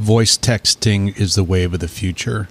voice texting is the wave of the future.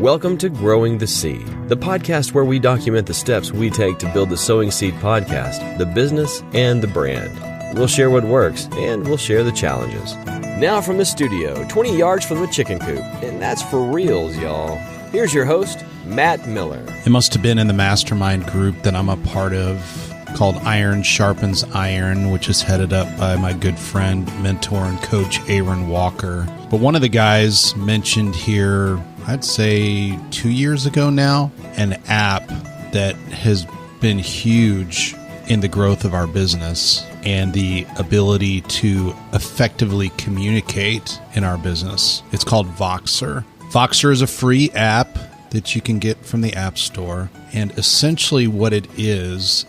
Welcome to Growing the Seed, the podcast where we document the steps we take to build the Sowing Seed podcast, the business, and the brand. We'll share what works, and we'll share the challenges. Now from the studio, 20 yards from the chicken coop, and that's for reals, y'all. Here's your host, Matt Miller. It must have been in the mastermind group that I'm a part of called Iron Sharpens Iron, which is headed up by my good friend, mentor, and coach, Aaron Walker. But one of the guys mentioned here, I'd say 2 years ago now, an app that has been huge in the growth of our business and the ability to effectively communicate in our business. It's called Voxer. Voxer is a free app that you can get from the App Store. And essentially what it is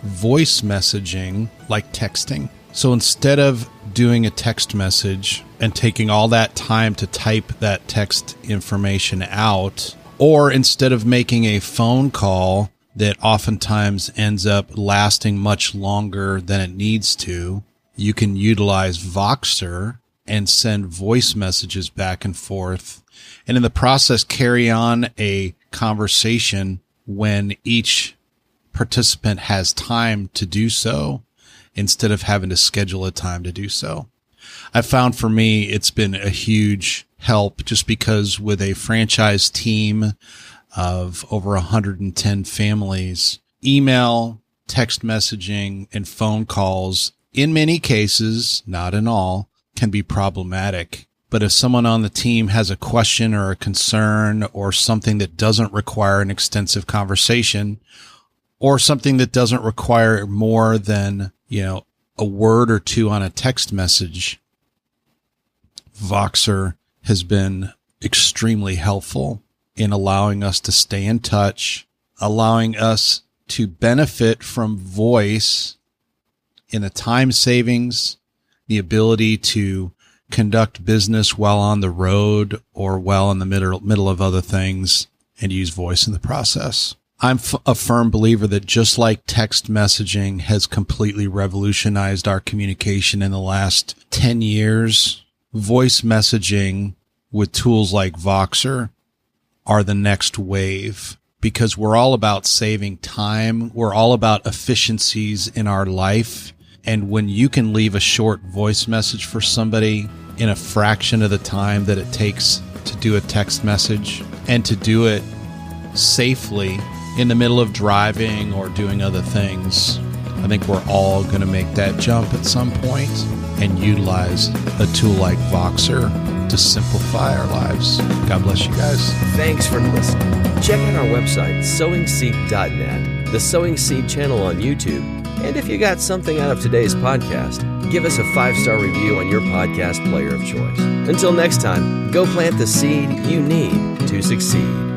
voice messaging like texting. So instead of doing a text message and taking all that time to type that text information out, or instead of making a phone call that oftentimes ends up lasting much longer than it needs to, you can utilize Voxer and send voice messages back and forth, and in the process carry on a conversation when each participant has time to do so instead of having to schedule a time to do so. I found for me it's been a huge help just because with a franchise team of over 110 families, email, text messaging, and phone calls, in many cases, not in all, can be problematic. But if someone on the team has a question or a concern or something that doesn't require an extensive conversation or something that doesn't require more than, a word or two on a text message, Voxer has been extremely helpful in allowing us to stay in touch, allowing us to benefit from voice in the time savings, the ability to conduct business while on the road or while in the middle of other things and use voice in the process. I'm a firm believer that just like text messaging has completely revolutionized our communication in the last 10 years, voice messaging with tools like Voxer are the next wave because we're all about saving time. We're all about efficiencies in our life. And when you can leave a short voice message for somebody in a fraction of the time that it takes to do a text message and to do it safely in the middle of driving or doing other things, I think we're all going to make that jump at some point and utilize a tool like Voxer to simplify our lives. God bless you guys. Thanks for listening. Check out our website, sowingseed.net, the Sowing Seed channel on YouTube, and if you got something out of today's podcast, give us a 5-star review on your podcast player of choice. Until next time, go plant the seed you need to succeed.